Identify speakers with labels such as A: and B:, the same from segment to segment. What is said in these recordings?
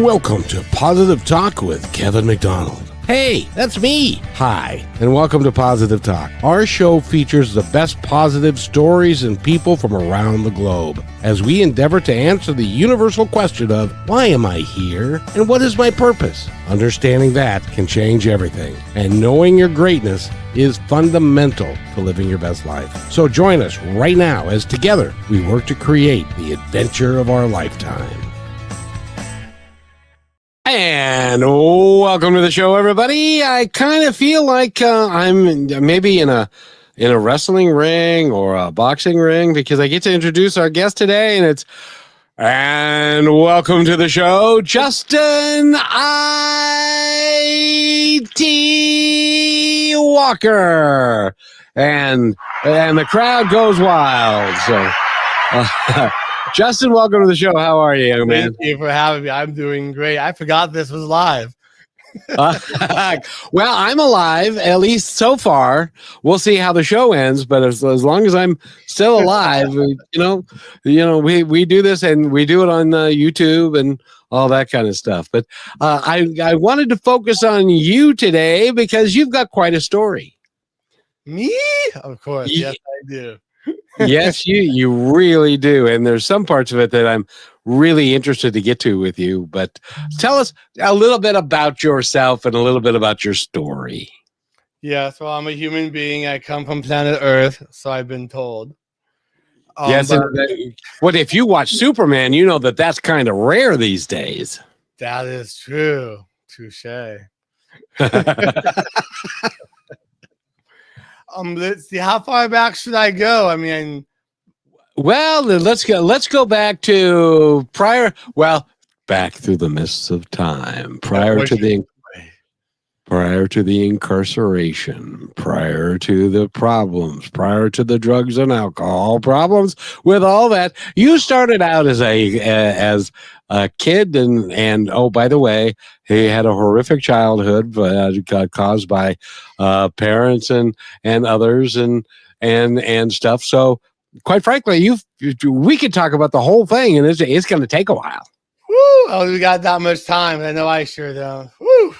A: Welcome to Positive Talk with Kevin McDonald. Hey, that's me. Hi, and welcome to Positive Talk. Our show features the best positive stories and people from around the globe as we endeavor to answer the universal question of why am I here and what is my purpose? Understanding that can change everything, and knowing your greatness is fundamental to living your best life. So join us right now as together we work to create the adventure of our lifetime. And welcome to the show, everybody. I kind of feel like I'm maybe in a wrestling ring or a boxing ring because I get to introduce our guest today, and welcome to the show, Justin ITee Walker, and the crowd goes wild. So. Justin, welcome to the show. How are you, young man?
B: Thank you for having me. I'm doing great. I forgot this was live.
A: Well, I'm alive, at least so far. We'll see how the show ends, but as long as I'm still alive, we do this, and we do it on YouTube and all that kind of stuff. But I wanted to focus on you today because you've got quite a story.
B: Me? Of course. Yes, I do.
A: Yes, you really do. And there's some parts of it that I'm really interested to get to with you. But tell us a little bit about yourself and a little bit about your story.
B: Yeah, so I'm a human being. I come from planet Earth, so I've been told.
A: Yes, what if you watch Superman, you know that's kind of rare these days.
B: That is true. Touche. Let's see, how far back should I go? I mean,
A: well, let's go back to back through the mists of time, prior to the incarceration, prior to the problems, prior to the drugs and alcohol problems. With all that, you started out as a kid, and oh, by the way, he had a horrific childhood caused by parents and others and stuff. So, quite frankly, we could talk about the whole thing, and it's going to take a while.
B: Woo! Oh, we got that much time. I know I sure don't. Woo!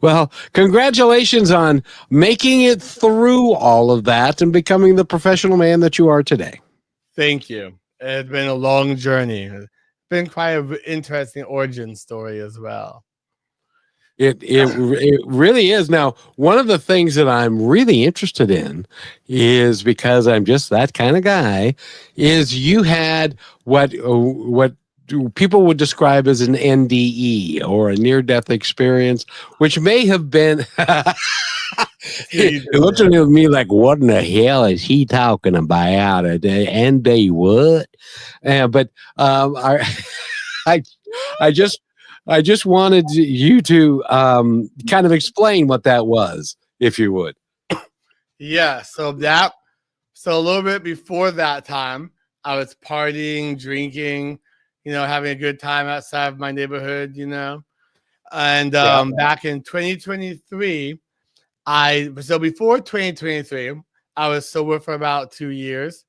A: Well, congratulations on making it through all of that and becoming the professional man that you are today.
B: Thank you. It's been a long journey. It's been quite an interesting origin story as well.
A: It really is. Now, one of the things that I'm really interested in is, because I'm just that kind of guy, is you had what people would describe as an NDE, or a near-death experience, which may have been he looked at me like, what in the hell is he talking about? ND what? But I just wanted you to kind of explain what that was, if you would.
B: Yeah, so a little bit before that time, I was partying, drinking, having a good time outside of my neighborhood, And back in 2023, before 2023, I was sober for about 2 years.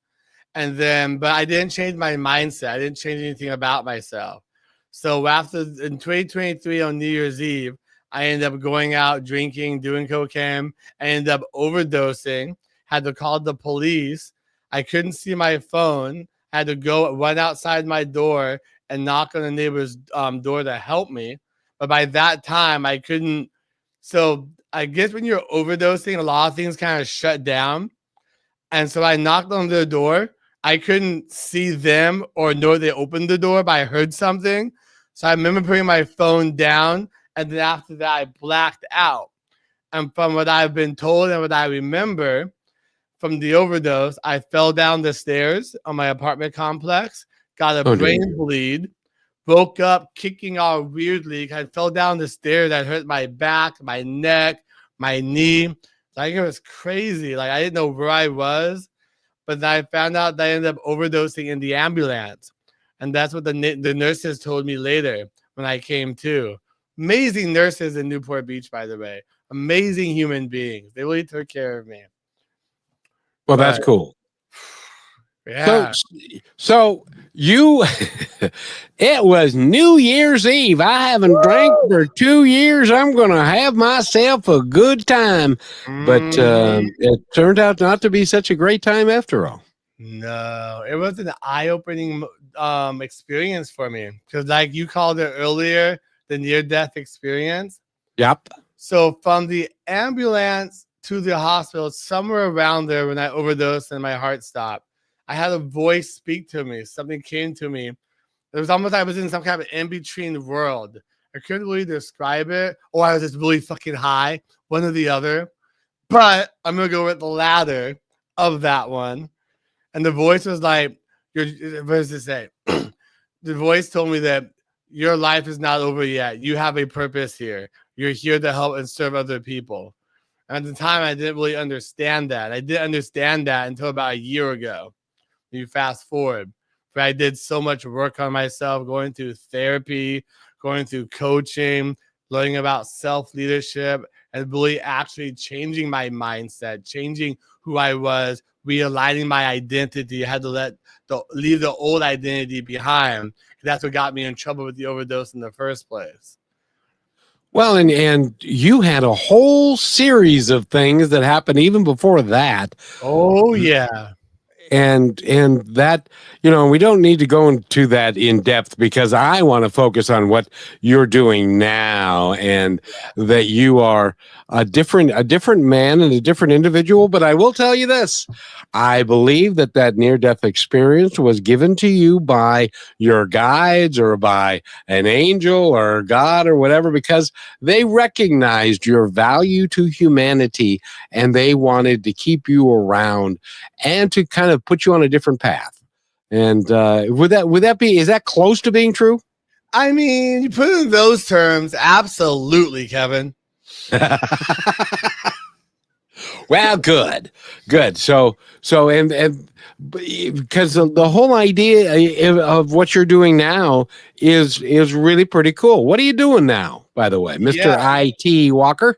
B: But I didn't change my mindset. I didn't change anything about myself. So in 2023 on New Year's Eve, I ended up going out drinking, doing cocaine. I ended up overdosing, had to call the police. I couldn't see my phone, had to run outside my door and knock on the neighbor's door to help me. But by that time, I couldn't. So I guess when you're overdosing, a lot of things kind of shut down. And so I knocked on their door. I couldn't see them or know they opened the door, but I heard something. So I remember putting my phone down, and then after that, I blacked out. And from what I've been told and what I remember from the overdose, I fell down the stairs on my apartment complex, got a brain bleed, woke up kicking all weirdly. I fell down the stairs. I hurt my back, my neck, my knee. Like, it was crazy. Like, I didn't know where I was. But then I found out that I ended up overdosing in the ambulance. And that's what the nurses told me later when I came to. Amazing nurses in Newport Beach, by the way. Amazing human beings. They really took care of me.
A: Well, that's cool.
B: Yeah.
A: So you, it was New Year's Eve. I haven't drank for 2 years. I'm going to have myself a good time. But
B: Mhm.
A: it turned out not to be such a great time after all.
B: No, it was an eye-opening experience for me because, like you called it earlier, the near-death experience.
A: Yep.
B: So from the ambulance to the hospital, somewhere around there, when I overdosed and my heart stopped, I had a voice speak to me. Something came to me. It was almost like I was in some kind of in-between world. I couldn't really describe it, or I was just really fucking high, one or the other. But I'm gonna go with the latter of that one. And the voice was like, what does it say? The voice told me that your life is not over yet. You have a purpose here. You're here to help and serve other people. And at the time, I didn't really understand that. I didn't understand that until about a year ago. You fast forward, but I did so much work on myself, going through therapy, going through coaching, learning about self-leadership, and really actually changing my mindset, changing who I was, realigning my identity. I had to leave the old identity behind. That's what got me in trouble with the overdose in the first place.
A: Well, and you had a whole series of things that happened even before that.
B: Oh yeah.
A: And that, we don't need to go into that in depth because I want to focus on what you're doing now, and that you are a different man and a different individual. But I will tell you this: I believe that near-death experience was given to you by your guides or by an angel or God or whatever, because they recognized your value to humanity and they wanted to keep you around and to kind of put you on a different path. And would that be, is that close to being true?
B: I mean, you put it in those terms, absolutely, Kevin.
A: Well, good. And because the whole idea of what you're doing now is really pretty cool. What are you doing now, by the way, Mr.
B: Yeah.
A: ITee Walker?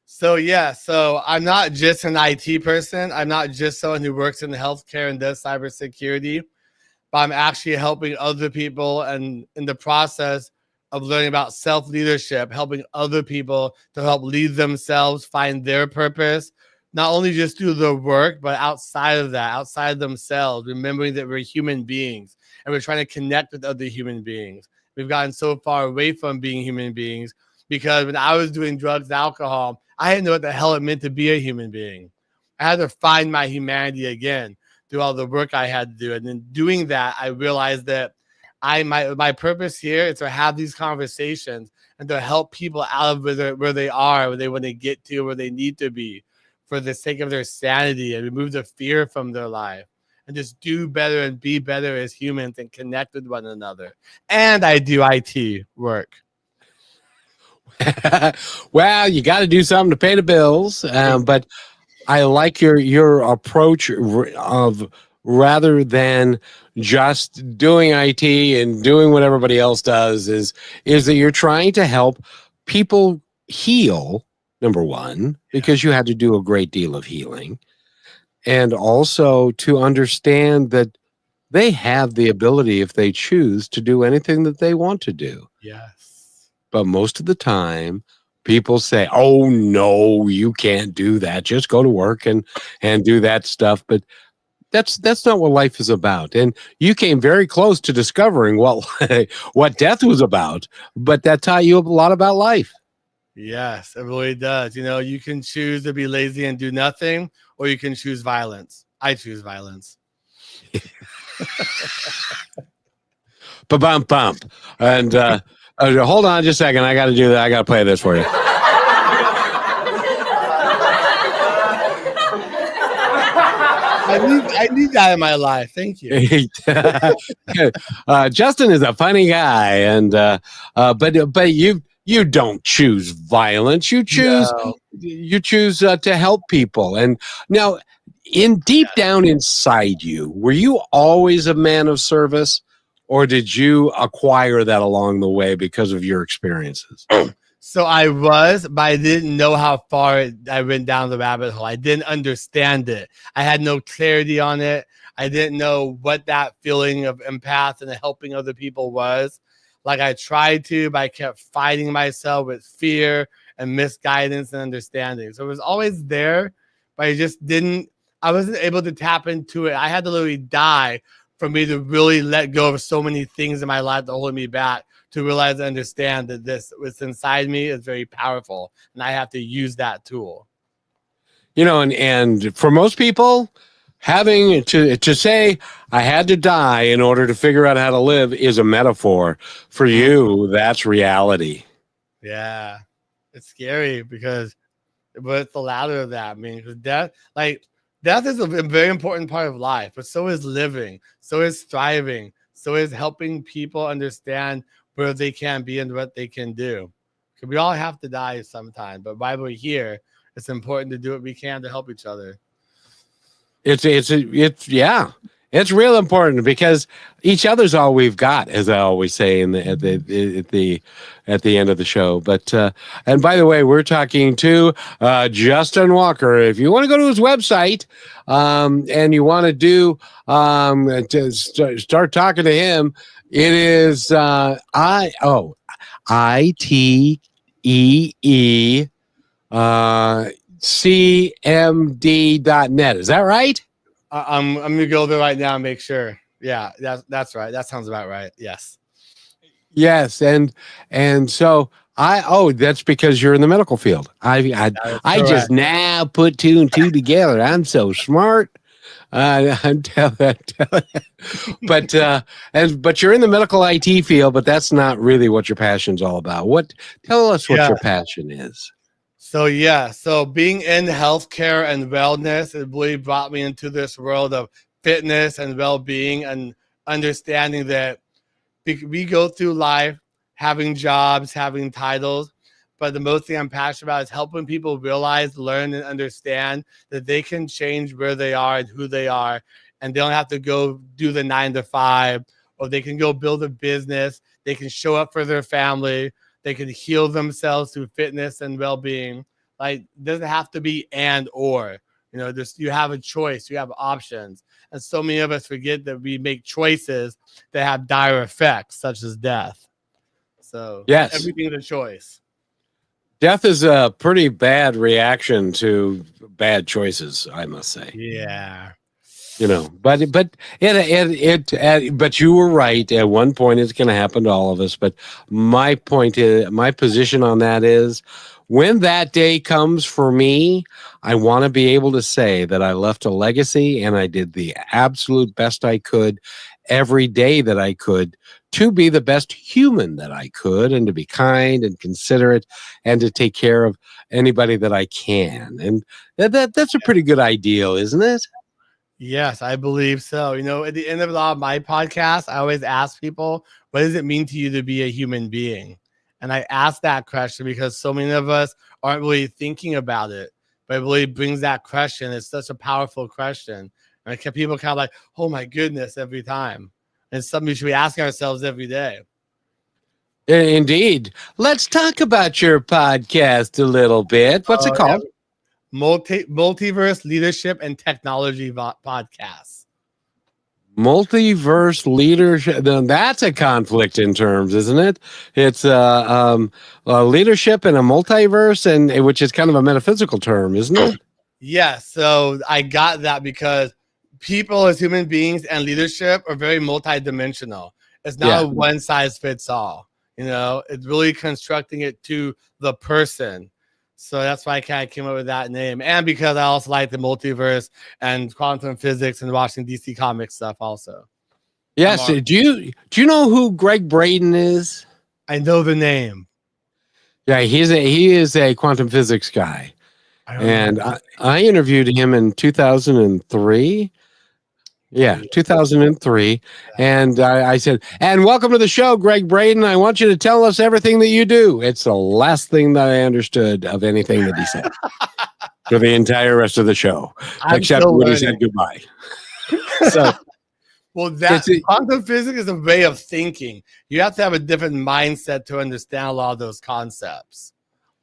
B: So I'm not just an IT person. I'm not just someone who works in healthcare and does cybersecurity, but I'm actually helping other people, and in the process of learning about self-leadership, helping other people to help lead themselves, find their purpose, not only just through the work, but outside of that, outside themselves, remembering that we're human beings and we're trying to connect with other human beings. We've gotten so far away from being human beings because when I was doing drugs and alcohol, I didn't know what the hell it meant to be a human being. I had to find my humanity again through all the work I had to do. And in doing that, I realized that my purpose here is to have these conversations and to help people out of where they are, where they want to get to, where they need to be, for the sake of their sanity, and remove the fear from their life and just do better and be better as humans and connect with one another. And I do IT work.
A: Well, you got to do something to pay the bills, but I like your approach of, rather than just doing IT and doing what everybody else does, is that you're trying to help people heal, number one, because you had to do a great deal of healing, and also to understand that they have the ability, if they choose, to do anything that they want to do.
B: Yes.
A: But most of the time, people say, "Oh no, you can't do that. Just go to work and do that stuff." But that's not what life is about. And you came very close to discovering what death was about. But that taught you a lot about life.
B: Yes, it really does. You can choose to be lazy and do nothing, or you can choose violence. I choose violence.
A: Ba-bump bump. And hold on just a second. I got to do that. I got to play this for you.
B: I need that in my life. Thank you.
A: Justin is a funny guy, and but you don't choose violence. You choose
B: No.
A: to help people. And now, deep down inside you, were you always a man of service, or did you acquire that along the way because of your experiences?
B: So I was, but I didn't know how far I went down the rabbit hole. I didn't understand it. I had no clarity on it. I didn't know what that feeling of empath and helping other people was. Like I tried to, but I kept fighting myself with fear and misguidance and understanding. So it was always there, but I wasn't able to tap into it. I had to literally die for me to really let go of so many things in my life that hold me back, to realize and understand that this what's inside me is very powerful, and I have to use that tool.
A: And for most people, having to say I had to die in order to figure out how to live is a metaphor. For you, that's reality.
B: Yeah, it's scary but it's the latter of that. I mean, because death is a very important part of life, but so is living, so is thriving, so is helping people understand where they can be and what they can do. Because we all have to die sometime, but while we're here, it's important to do what we can to help each other.
A: It's real important because each other's all we've got, as I always say at the end of the show. But and by the way, we're talking to Justin Walker. If you want to go to his website and you want to start talking to him, it is ITee cmd.net. Is that right?
B: I'm gonna go there right now and make sure. Yeah, that's right. That sounds about right. Yes.
A: And so that's because you're in the medical field. I just now put two and two together. I'm so smart. I'm telling. But you're in the medical IT field, but that's not really what your passion's all about. Tell us what your passion is.
B: So being in healthcare and wellness, it really brought me into this world of fitness and well-being, and understanding that we go through life having jobs, having titles, but the most thing I'm passionate about is helping people realize, learn, and understand that they can change where they are and who they are, and they don't have to go do the 9 to 5, or they can go build a business. They can show up for their family. They can heal themselves through fitness and well-being. Like, it doesn't have to be and or. You have a choice. You have options. And so many of us forget that we make choices that have dire effects, such as death. So
A: yes,
B: everything's a choice.
A: Death is a pretty bad reaction to bad choices, I must say.
B: Yeah.
A: But you were right. At one point, it's going to happen to all of us. But my position on that is, when that day comes for me, I want to be able to say that I left a legacy and I did the absolute best I could every day that I could to be the best human that I could, and to be kind and considerate and to take care of anybody that I can. And that's a pretty good ideal, isn't it?
B: Yes, I believe so. At the end of a lot of my podcasts, I always ask people, what does it mean to you to be a human being? And I ask that question because so many of us aren't really thinking about it, but it really brings that question. It's such a powerful question. And people kind of like, oh my goodness, every time. And it's something we should be asking ourselves every day.
A: Indeed. Let's talk about your podcast a little bit. What's it called?
B: Yeah. Multiverse Leadership and Technology Podcast.
A: Multiverse leadership. That's a conflict in terms, isn't it? It's leadership in a multiverse, and which is kind of a metaphysical term, isn't it?
B: Yeah. So I got that because people as human beings and leadership are very multidimensional. It's not a one size fits all. It's really constructing it to the person. So that's why I kind of came up with that name. And because I also like the multiverse and quantum physics and watching DC Comics stuff also.
A: Yes. Do you know who Greg Braden is?
B: I know the name.
A: Yeah, he is a quantum physics guy. And I interviewed him in 2003. Yeah, 2003. And I said, and welcome to the show, Greg Braden. I want you to tell us everything that you do. It's the last thing that I understood of anything that he said for the entire rest of the show, except when he said goodbye. So
B: Well, that quantum physics is a way of thinking. You have to have a different mindset to understand a lot of those concepts.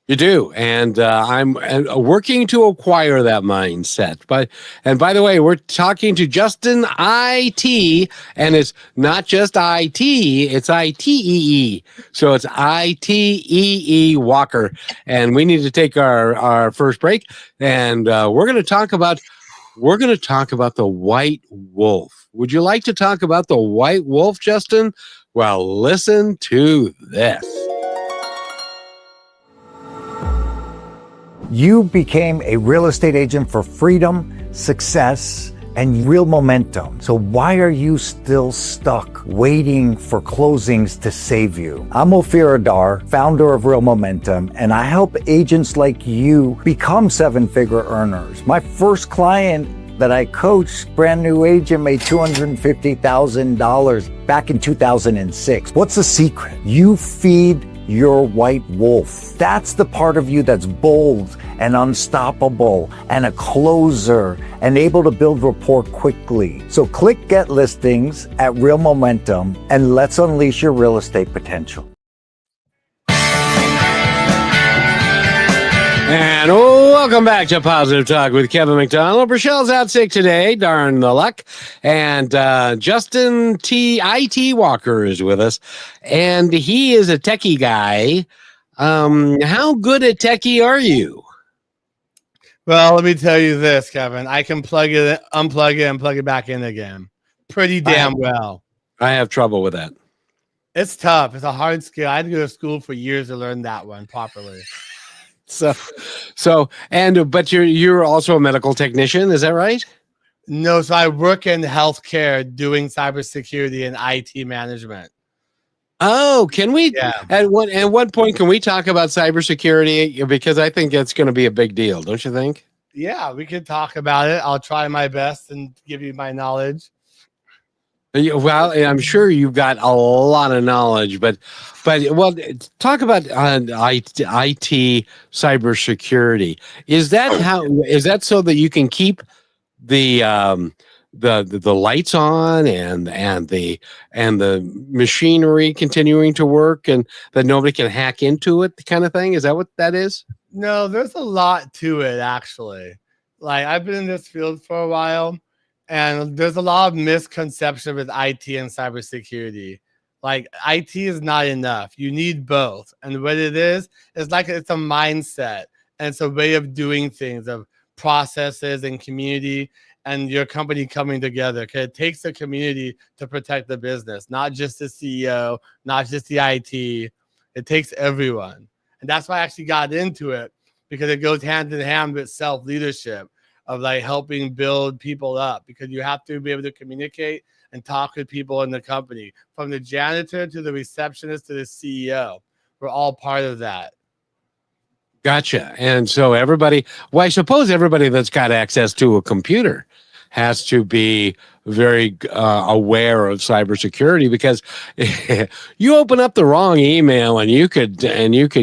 A: You do, and I'm working to acquire that mindset. And by the way, we're talking to Justin ITee, and it's not just IT, it's ITEE. So it's ITee Walker, and we need to take our first break, and we're going to talk about the white wolf. Would you like to talk about the white wolf, Justin? Well, listen to this.
C: You became a real estate agent for freedom, success, and real momentum. So why are you still stuck waiting for closings to save you? I'm Ophir Adar, founder of Real Momentum, and I help agents like you become seven-figure earners. My first client that I coached, brand new agent, made $250,000 back in 2006. What's the secret? You feed your white wolf. That's the part of you that's bold and unstoppable and a closer and able to build rapport quickly. So click Get Listings at Real Momentum and let's unleash your real estate potential.
A: And welcome back to Positive Talk with Kevin McDonald. Rochelle's out sick today, darn the luck. And Justin ITee Walker is with us, and he is a techie guy. How good a techie are you?
B: Well, let me tell you this, Kevin. I can plug it, unplug it, and plug it back in again. Pretty damn well.
A: I have trouble with that.
B: It's tough. It's a hard skill. I had to go to school for years to learn that one properly.
A: But you're also a medical technician, is that right?
B: No, so I work in healthcare doing cybersecurity and IT management.
A: Oh, can we?
B: Yeah.
A: At what point can we talk about cybersecurity? Because I think it's going to be a big deal, don't you think?
B: Yeah, we could talk about it. I'll try my best and give you my knowledge.
A: Well, I'm sure you've got a lot of knowledge, but talk about IT cybersecurity. Is that so that you can keep the lights on and the machinery continuing to work and that nobody can hack into it, kind of thing? Is that what that is?
B: No, there's a lot to it, actually. Like, I've been in this field for a while, and there's a lot of misconception with IT and cybersecurity. Like, IT is not enough. You need both. And what it is like it's a mindset, and it's a way of doing things, of processes and community and your company coming together. Okay, it takes the community to protect the business, not just the CEO, not just the IT. It takes everyone. And that's why I actually got into it, because it goes hand in hand with self-leadership, of like helping build people up, because you have to be able to communicate and talk with people in the company, from the janitor to the receptionist to the CEO. We're all part of that.
A: Gotcha. And so I suppose everybody that's got access to a computer has to be very aware of cybersecurity, because you open up the wrong email and you could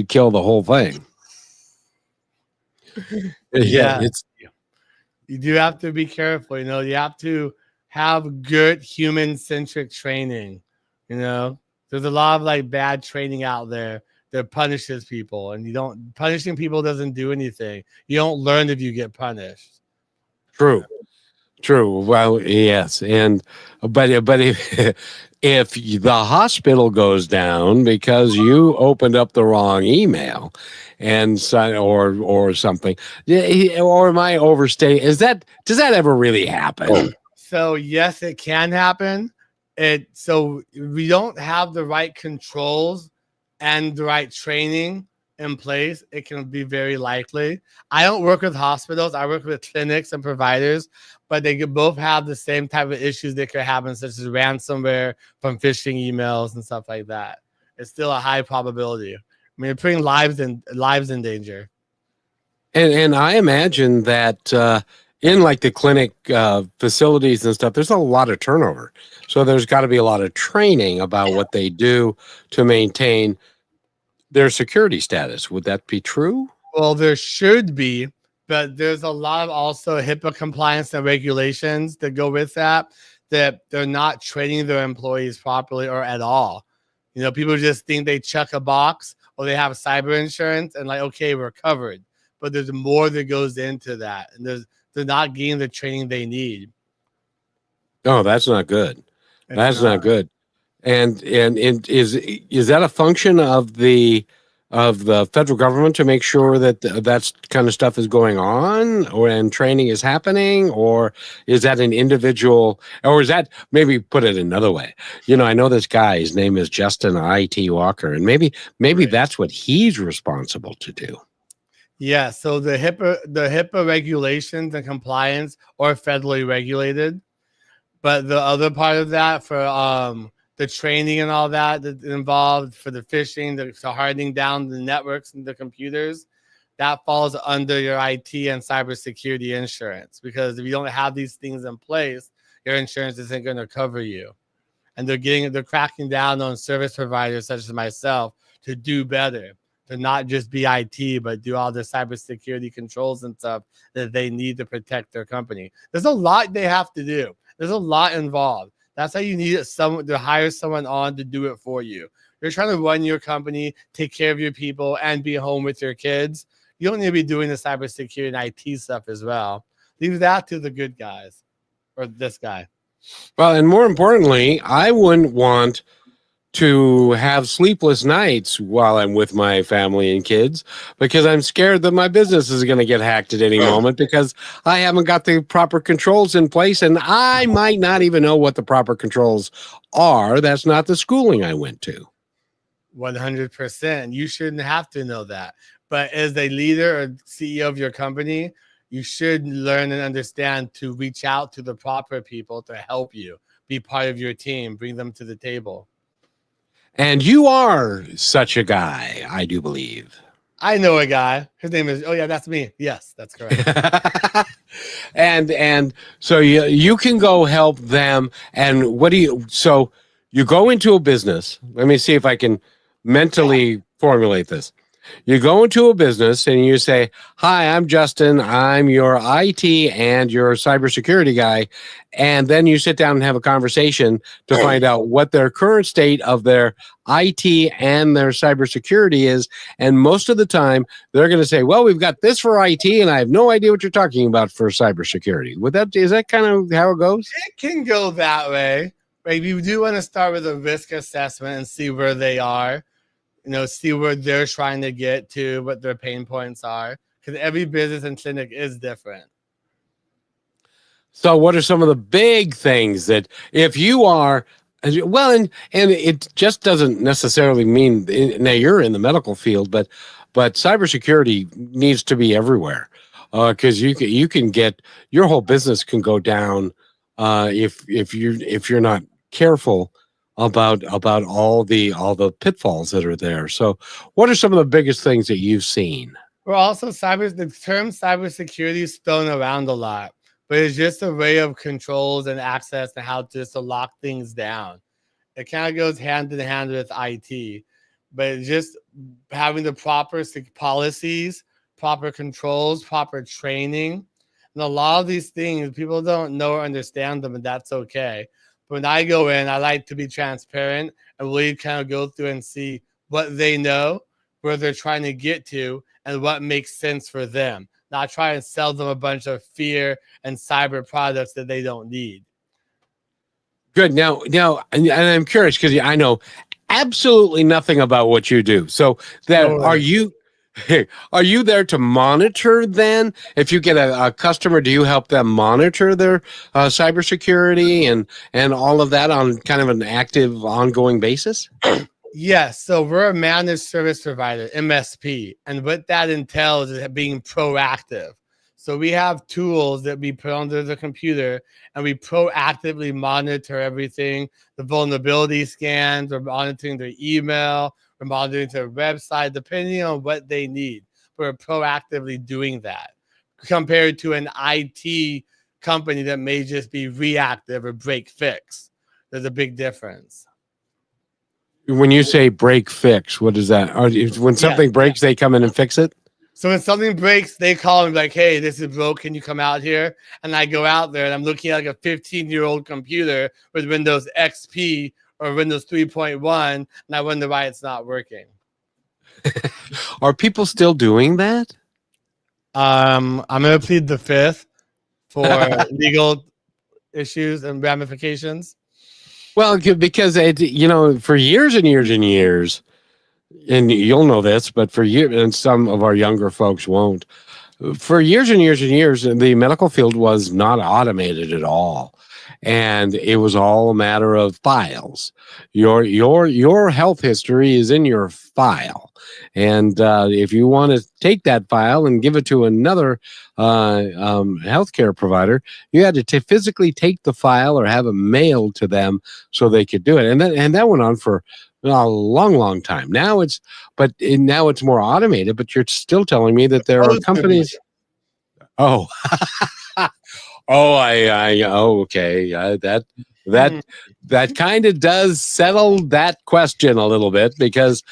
A: kill the whole thing.
B: Yeah. You do have to be careful. You have to have good human-centric training. There's a lot of like bad training out there that punishes people, and punishing people doesn't do anything. You don't learn if you get punished.
A: True. Well, yes, but if the hospital goes down because you opened up the wrong email, and or something, or am I overstating? Does that ever really happen?
B: So yes, it can happen. So we don't have the right controls and the right training in place. It can be very likely. I don't work with hospitals. I work with clinics and providers, but they could both have the same type of issues that could happen, such as ransomware from phishing emails and stuff like that. It's still a high probability. I mean, you're putting lives in danger.
A: And I imagine that in like the clinic facilities and stuff, there's a lot of turnover. So there's got to be a lot of training about what they do to maintain their security status. Would that be true?
B: Well, there should be, but there's a lot of also HIPAA compliance and regulations that go with that that they're not training their employees properly or at all. You know, people just think they check a box or they have cyber insurance and like, okay, we're covered. But there's more that goes into that. And they're not getting the training they need.
A: Oh, that's not good. That's not good. And is that a function of the federal government to make sure that that's kind of stuff is going on, or and training is happening, or is that an individual, or is that, maybe put it another way? You know, I know this guy, his name is Justin ITee Walker, and maybe
B: Right.
A: that's what he's responsible to do.
B: Yeah, so the HIPAA regulations and compliance are federally regulated, but the other part of that for the training and all that that's involved for the phishing, the hardening down the networks and the computers, that falls under your IT and cybersecurity insurance. Because if you don't have these things in place, your insurance isn't going to cover you. And they're cracking down on service providers such as myself to do better, to not just be IT, but do all the cybersecurity controls and stuff that they need to protect their company. There's a lot they have to do. There's a lot involved. That's how you need someone to hire someone on to do it for you. You're trying to run your company, take care of your people, and be home with your kids. You don't need to be doing the cybersecurity and IT stuff as well. Leave that to the good guys or this guy.
A: Well, and more importantly, I wouldn't want to have sleepless nights while I'm with my family and kids, because I'm scared that my business is going to get hacked at any moment because I haven't got the proper controls in place, and I might not even know what the proper controls are. That's not the schooling I went to.
B: 100%. You shouldn't have to know that. But as a leader or CEO of your company, you should learn and understand to reach out to the proper people to help you, be part of your team, bring them to the table.
A: And you are such a guy, I do believe.
B: I know a guy. His name is, oh yeah, that's me. Yes, that's correct.
A: and so you can go help them. And so you go into a business. Let me see if I can mentally formulate this. You go into a business and you say, hi, I'm Justin. I'm your IT and your cybersecurity guy. And then you sit down and have a conversation to find out what their current state of their IT and their cybersecurity is. And most of the time, they're going to say, well, we've got this for IT, and I have no idea what you're talking about for cybersecurity. Is that kind of how it goes?
B: It can go that way. Right? You do want to start with a risk assessment and see where they are. You know, see where they're trying to get to, what their pain points are, because every business and clinic is different.
A: So what are some of the big things that if you are, well, and it just doesn't necessarily mean, now you're in the medical field, but cybersecurity needs to be everywhere, because you can get, your whole business can go down if you're not careful about all the pitfalls that are there. So what are some of the biggest things that you've seen?
B: Well, also the term cybersecurity is thrown around a lot, but it's just a way of controls and access and how just to lock things down. It kind of goes hand in hand with IT, but it's just having the proper policies, proper controls, proper training. And a lot of these things, people don't know or understand them, and that's okay. When I go in, I like to be transparent and really kind of go through and see what they know, where they're trying to get to, and what makes sense for them. Not try and sell them a bunch of fear and cyber products that they don't need.
A: Good. Now, and I'm curious because I know absolutely nothing about what you do. So are you there to monitor then? If you get a customer, do you help them monitor their cybersecurity and all of that on kind of an active, ongoing basis?
B: Yes. So we're a managed service provider, MSP. And what that entails is being proactive. So we have tools that we put onto the computer, and we proactively monitor everything, the vulnerability scans, we're monitoring their email, we're monitoring their website, depending on what they need. We're proactively doing that compared to an IT company that may just be reactive or break fix. There's a big difference.
A: When you say break fix, what is that? When something breaks, they come in and fix it?
B: So when something breaks, they call me like, hey, this is broke. Can you come out here? And I go out there and I'm looking at like a 15-year-old computer with Windows XP or Windows 3.1. And I wonder why it's not working.
A: Are people still doing that?
B: I'm going to plead the fifth for legal issues and ramifications.
A: Well, because for years and years and years, and you'll know this, but for years, and some of our younger folks won't. For years and years and years, the medical field was not automated at all, and it was all a matter of files. Your health history is in your file, and if you want to take that file and give it to another healthcare provider, you had to physically take the file or have it mailed to them so they could do it, and that went on for a long time. Now it's more automated, but you're still telling me that there are companies. Oh, okay. That kind of does settle that question a little bit because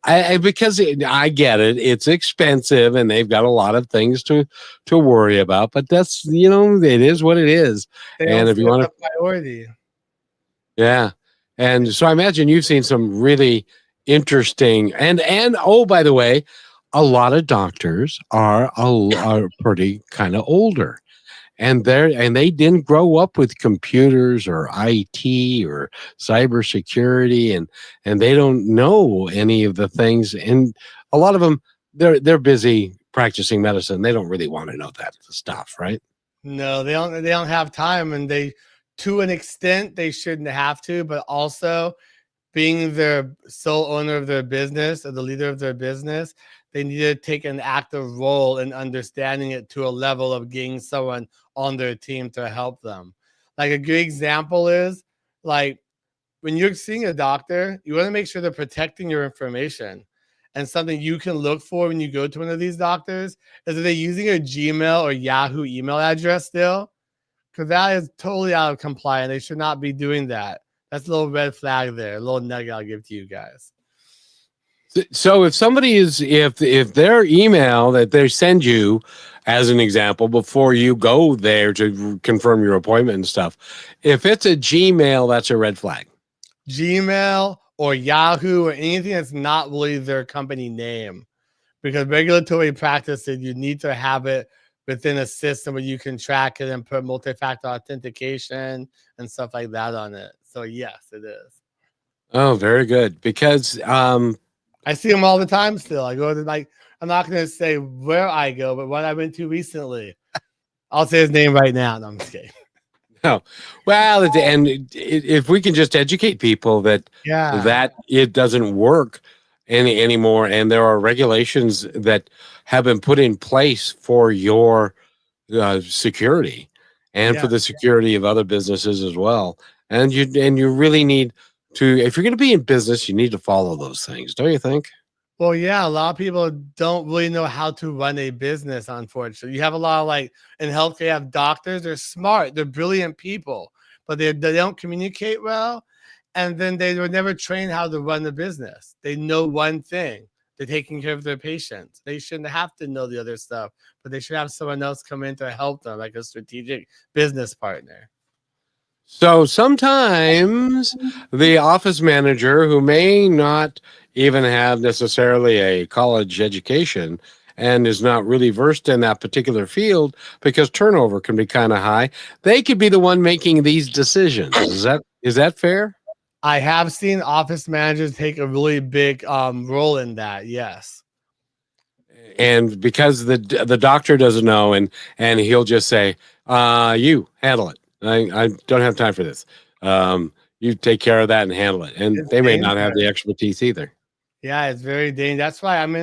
A: I get it. It's expensive and they've got a lot of things to worry about, but that's, it is what it is. And if you want to
B: priority.
A: Yeah. And so I imagine you've seen some really interesting and oh, by the way, a lot of doctors are pretty kind of older, and they didn't grow up with computers or IT or cybersecurity, and they don't know any of the things. And a lot of them, they're busy practicing medicine. They don't really want to know that stuff, right?
B: No, they don't have time, and to an extent, they shouldn't have to, but also being the sole owner of their business or the leader of their business, they need to take an active role in understanding it to a level of getting someone on their team to help them. Like a good example is like when you're seeing a doctor, you want to make sure they're protecting your information. And something you can look for when you go to one of these doctors is that they're using a Gmail or Yahoo email address still. Because that is totally out of compliance. They should not be doing that. That's a little red flag there. A little nugget I'll give to you guys.
A: So if somebody if their email that they send you, as an example, before you go there to confirm your appointment and stuff, if it's a Gmail, that's a red flag.
B: Gmail or Yahoo or anything that's not really their company name. Because regulatory practices, you need to have it within a system where you can track it and put multi-factor authentication and stuff like that on it. So yes, it is.
A: Oh, very good. Because
B: I see them all the time still. I go to I'm not going to say where I go, but what I went to recently. I'll say his name right now. No, I'm just kidding.
A: No. Well, if we can just educate people that it doesn't work anymore, and there are regulations that have been put in place for your security and for the security of other businesses as well. And you really need to, if you're going to be in business, you need to follow those things, don't you think?
B: Well, yeah, a lot of people don't really know how to run a business, unfortunately. You have a lot of in healthcare, you have doctors, they're smart, they're brilliant people, but they don't communicate well. And then they were never trained how to run the business. They know one thing. They're taking care of their patients. They shouldn't have to know the other stuff, but they should have someone else come in to help them, like a strategic business partner.
A: So sometimes the office manager, who may not even have necessarily a college education and is not really versed in that particular field, because turnover can be kind of high, they could be the one making these decisions. Is that fair?
B: I have seen office managers take a really big role in that. Yes.
A: And because the doctor doesn't know, and he'll just say, you handle it. I don't have time for this. You take care of that and handle it. And they may not have the expertise either.
B: Yeah, it's very dangerous. That's why I'm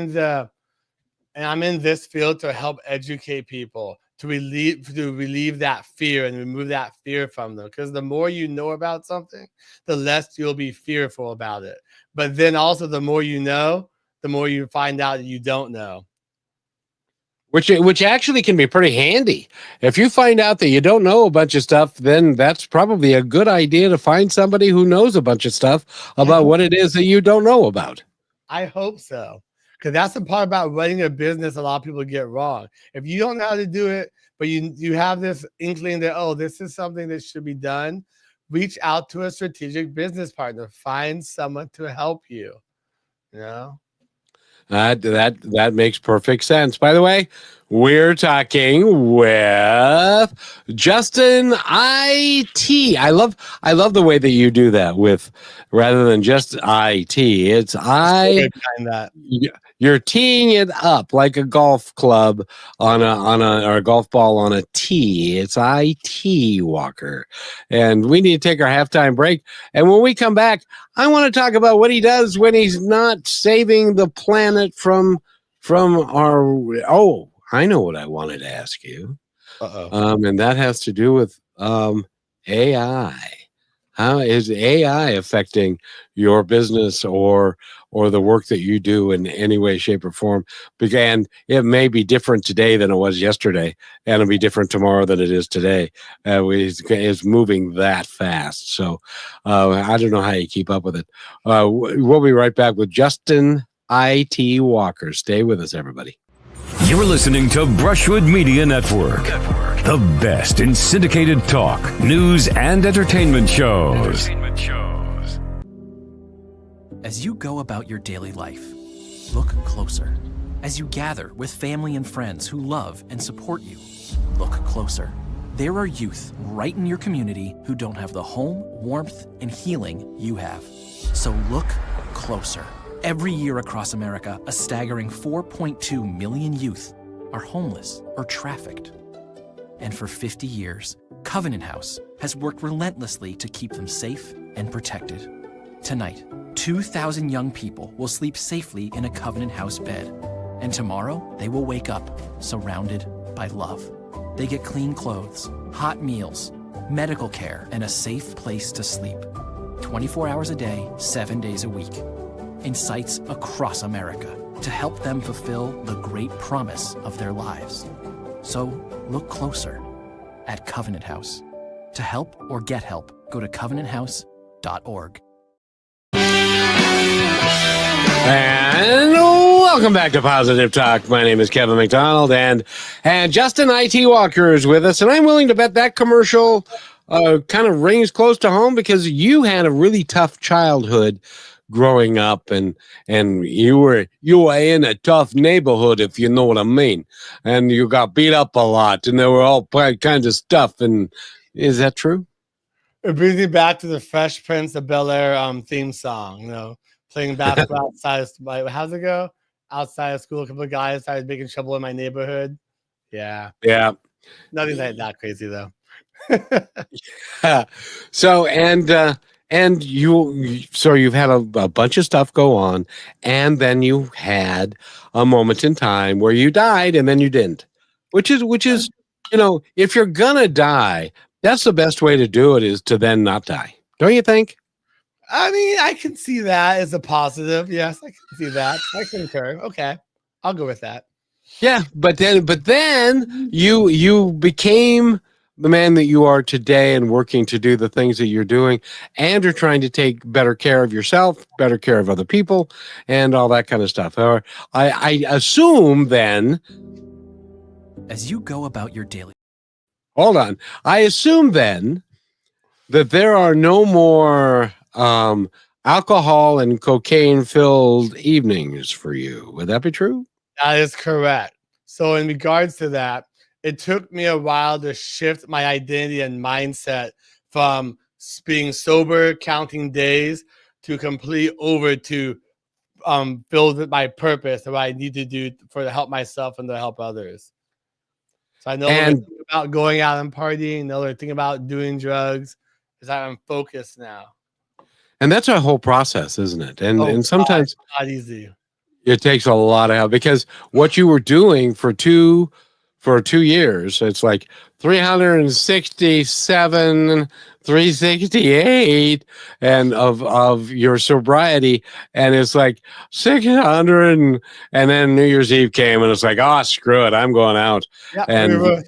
B: in this field to help educate people, to relieve that fear and remove that fear from them. Because the more you know about something, the less you'll be fearful about it. But then also the more you know, the more you find out that you don't know.
A: Which actually can be pretty handy. If you find out that you don't know a bunch of stuff, then that's probably a good idea to find somebody who knows a bunch of stuff about what it is that you don't know about.
B: I hope so. Because that's the part about running a business a lot of people get wrong. If you don't know how to do it, but you have this inkling that, oh, this is something that should be done, reach out to a strategic business partner. Find someone to help you. You know?
A: That makes perfect sense. By the way, we're talking with Justin ITee. I love the way that you do that with rather than just ITee. It's you're teeing it up like a golf club on or a golf ball on a tee. It's ITee Walker. And we need to take our halftime break. And when we come back, I want to talk about what he does when he's not saving the planet from our I know what I wanted to ask you. And that has to do with AI. How is AI affecting your business or the work that you do in any way, shape, or form? And it may be different today than it was yesterday, and it'll be different tomorrow than it is today. It's moving that fast. So I don't know how you keep up with it. We'll be right back with Justin ITee Walker. Stay with us, everybody.
D: You're listening to Brushwood Media Network, the best in syndicated talk, news, and entertainment shows.
E: As you go about your daily life, look closer. As you gather with family and friends who love and support you, look closer. There are youth right in your community who don't have the home, warmth, and healing you have. So look closer. Every year across America, a staggering 4.2 million youth are homeless or trafficked. And for 50 years, Covenant House has worked relentlessly to keep them safe and protected. Tonight, 2,000 young people will sleep safely in a Covenant House bed. And tomorrow, they will wake up surrounded by love. They get clean clothes, hot meals, medical care, and a safe place to sleep. 24 hours a day, 7 days a week. In sites across America to help them fulfill the great promise of their lives. So look closer at Covenant House. To help or get help, go to covenanthouse.org.
A: And welcome back to Positive Talk. My name is Kevin McDonald, and Justin ITee Walker is with us. And I'm willing to bet that commercial kind of rings close to home because you had a really tough childhood growing up, and you were in a tough neighborhood, if you know what I mean, and you got beat up a lot, and there were all kinds of stuff. And is that true?
B: It brings me back to the Fresh Prince of Bel-Air theme song. You know, playing basketball outside. How's it go? Outside of school, a couple of guys started making trouble in my neighborhood. Yeah. Nothing like that crazy though.
A: So you've had a bunch of stuff go on, and then you had a moment in time where you died, and then you didn't, which is if you're gonna die, that's the best way to do it, is to then not die, don't you think?
B: I mean, I can see that as a positive. Yes, I can see that. I concur. Okay, I'll go with that.
A: Yeah, but then you became the man that you are today, and working to do the things that you're doing, and you're trying to take better care of yourself, better care of other people, and all that kind of stuff. Or I assume then,
E: as you go about your daily...
A: Hold on. I assume then that there are no more alcohol and cocaine-filled evenings for you. Would that be true?
B: That is correct. So in regards to that, it took me a while to shift my identity and mindset from being sober, counting days, to complete over to filled with my purpose and what I need to do to help myself and to help others. So I know about going out and partying, another thing about doing drugs is that I'm focused now.
A: And that's a whole process, isn't it? And sometimes
B: it's not easy.
A: It takes a lot of help, because what you were doing for 2 years, it's like 367, 368 and of your sobriety, and it's like 600, and then New Year's Eve came, and it's like, oh, screw it, I'm going out.
B: Yeah,
A: and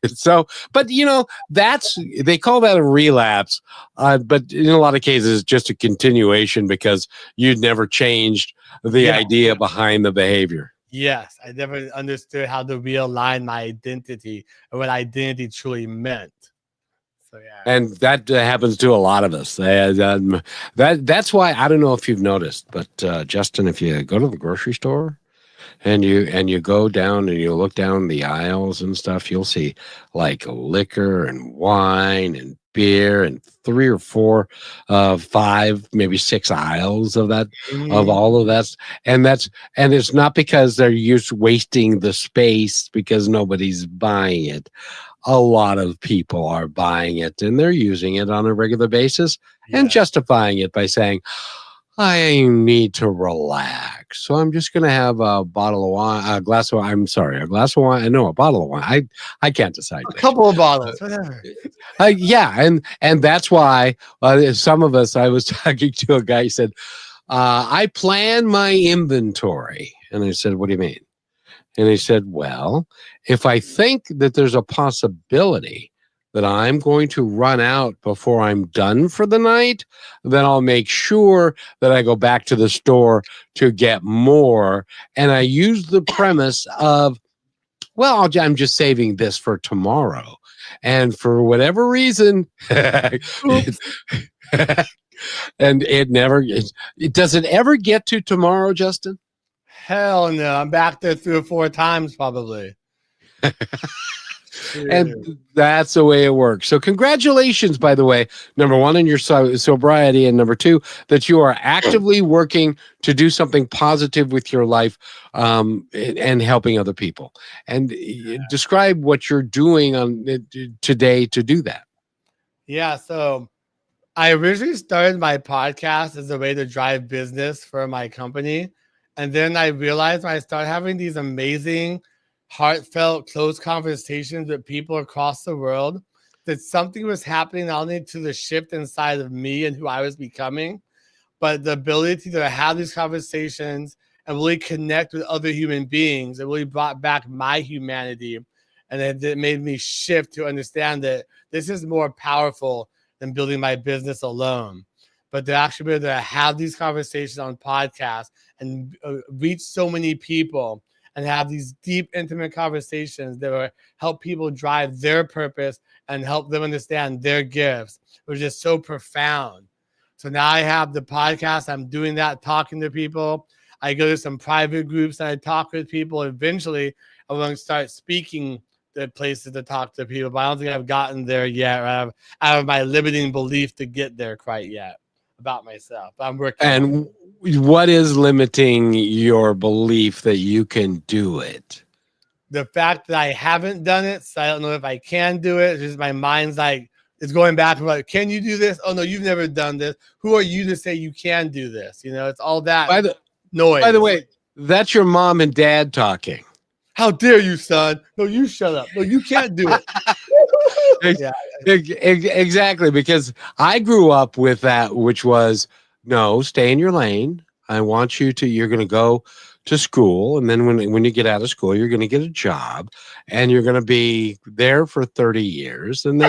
A: So, but they call that a relapse, but in a lot of cases, it's just a continuation because you'd never changed the idea behind the behavior.
B: Yes, I never understood how to realign my identity and what identity truly meant. So yeah,
A: And that happens to a lot of us. That's why I don't know if you've noticed, but Justin, if you go to the grocery store and you go down and you look down the aisles and stuff, you'll see like liquor and wine and beer and 3 or 4, 5, maybe 6 aisles of that, of all of that. And it's not because they're wasting the space because nobody's buying it. A lot of people are buying it and they're using it on a regular basis and justifying it by saying, I need to relax. So I'm just going to have a bottle of wine, a glass of wine. A glass of wine. No, a bottle of wine. I can't decide.
B: A couple of bottles, whatever.
A: Yeah. And that's why some of us, I was talking to a guy, he said, I plan my inventory. And I said, what do you mean? And he said, well, if I think that there's a possibility that I'm going to run out before I'm done for the night, then I'll make sure that I go back to the store to get more. And I use the premise of, well, I'm just saving this for tomorrow. And for whatever reason, and does it ever get to tomorrow, Justin?
B: Hell no, I'm back there 3 or 4 times probably.
A: And that's the way it works. So congratulations, by the way, number 1, in your sobriety, and number 2, that you are actively working to do something positive with your life, and helping other people. And describe what you're doing on today to do that.
B: Yeah, so I originally started my podcast as a way to drive business for my company. And then I realized when I started having these amazing, heartfelt, close conversations with people across the world, that something was happening not only to the shift inside of me and who I was becoming, but the ability to have these conversations and really connect with other human beings. It really brought back my humanity. And it made me shift to understand that this is more powerful than building my business alone. But to actually be able to have these conversations on podcasts and reach so many people and have these deep, intimate conversations that will help people drive their purpose and help them understand their gifts, which is so profound. So now I have the podcast. I'm doing that, talking to people. I go to some private groups and I talk with people. Eventually, I'm going to start speaking to places to talk to people, but I don't think I've gotten there yet. Or out of my limiting belief to get there quite yet about myself. But I'm working.
A: And what is limiting your belief that you can do it?
B: The fact that I haven't done it, so I don't know if I can do it. It's just my mind's like, it's going back and like, can you do this? Oh no, you've never done this. Who are you to say you can do this? You know, it's all that noise.
A: By the way, that's your mom and dad talking.
B: How dare you, son? No, you shut up. No, you can't do it.
A: Yeah. Exactly, because I grew up with that, which was, no, stay in your lane. I want you to, you're going to go to school. And then when you get out of school, you're going to get a job and you're going to be there for 30 years. And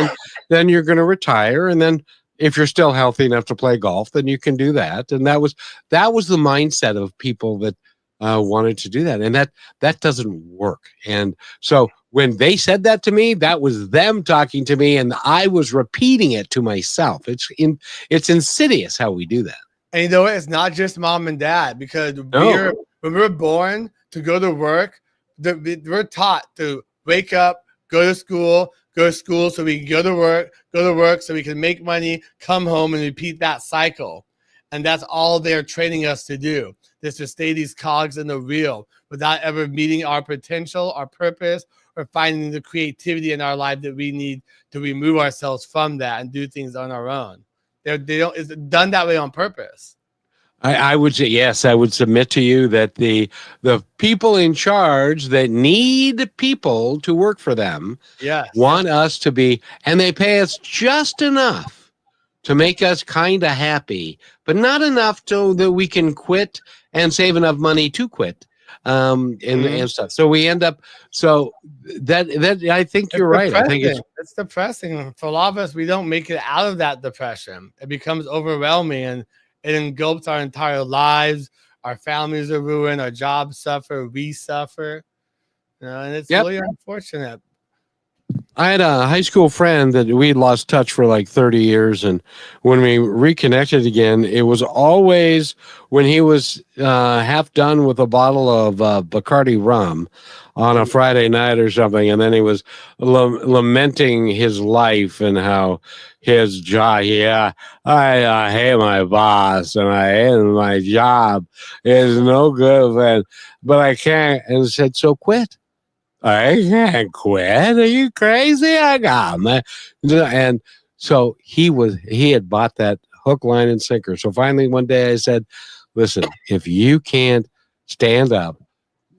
A: then you're going to retire. And then if you're still healthy enough to play golf, then you can do that. And that was the mindset of people that wanted to do that. And that doesn't work. And so when they said that to me, that was them talking to me and I was repeating it to myself. It's insidious how we do that.
B: And you know what? It's not just mom and dad, because when we're born to go to work, we're taught to wake up, go to school so we can go to work so we can make money, come home and repeat that cycle. And that's all they're training us to do, is to stay these cogs in the wheel without ever meeting our potential, our purpose, or finding the creativity in our life that we need to remove ourselves from that and do things on our own. It's done that way on purpose.
A: I would say, yes, I would submit to you that the people in charge that need people to work for them want us to be, and they pay us just enough to make us kind of happy, but not enough so that we can quit and save enough money to quit. and stuff. So we end up. So that I think you're right. I think
B: it's depressing for a lot of us. We don't make it out of that depression. It becomes overwhelming, and it engulfs our entire lives. Our families are ruined. Our jobs suffer. We suffer. And it's really unfortunate.
A: I had a high school friend that we lost touch for like 30 years. And when we reconnected again, it was always when he was half done with a bottle of Bacardi rum on a Friday night or something. And then he was lamenting his life and how his job, I hate my boss and I hate my job. It's no good, but I can't. And I said, so quit. I can't quit. Are you crazy? I got my. And so he had bought that hook, line, and sinker. So finally one day I said, listen, if you can't stand up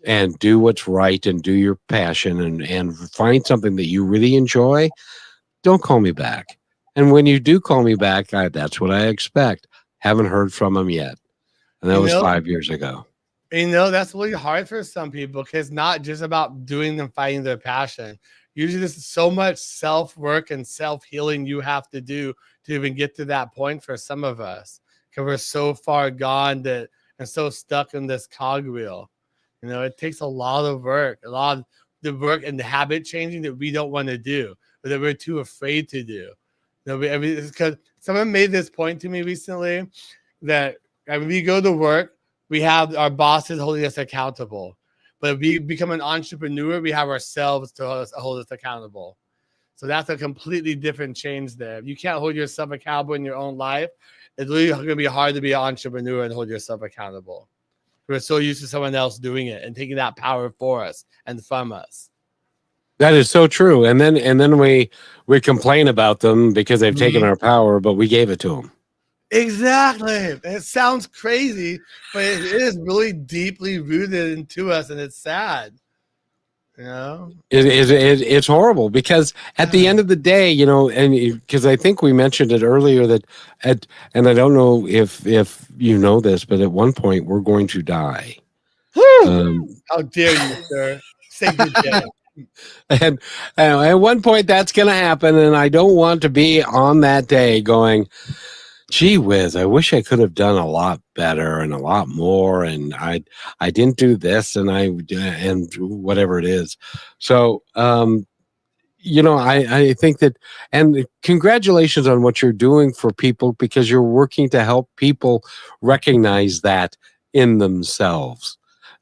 A: and do what's right and do your passion and find something that you really enjoy, don't call me back. And when you do call me back, that's what I expect. Haven't heard from him yet. And that was 5 years ago.
B: That's really hard for some people because it's not just about doing and finding their passion. Usually there's so much self-work and self-healing you have to do to even get to that point for some of us, because we're so far gone and so stuck in this cogwheel. It takes a lot of work, a lot of the work and the habit changing that we don't want to do, or that we're too afraid to do. Because someone made this point to me recently that when we go to work, we have our bosses holding us accountable. But if we become an entrepreneur, we have ourselves to hold us accountable. So that's a completely different change there. If you can't hold yourself accountable in your own life, it's really going to be hard to be an entrepreneur and hold yourself accountable. We're so used to someone else doing it and taking that power for us and from us.
A: That is so true. And then we complain about them because they've taken our power, but we gave it to them.
B: Exactly. It sounds crazy, but it is really deeply rooted into us, and it's sad.
A: It's horrible because at the end of the day, and because I think we mentioned it earlier that and I don't know if you know this, but at one point we're going to die.
B: How dare you, sir? Say good day.
A: And at one point that's going to happen, and I don't want to be on that day going, gee whiz, I wish I could have done a lot better and a lot more, and I didn't do this and whatever it is. So I think that, and congratulations on what you're doing for people, because you're working to help people recognize that in themselves.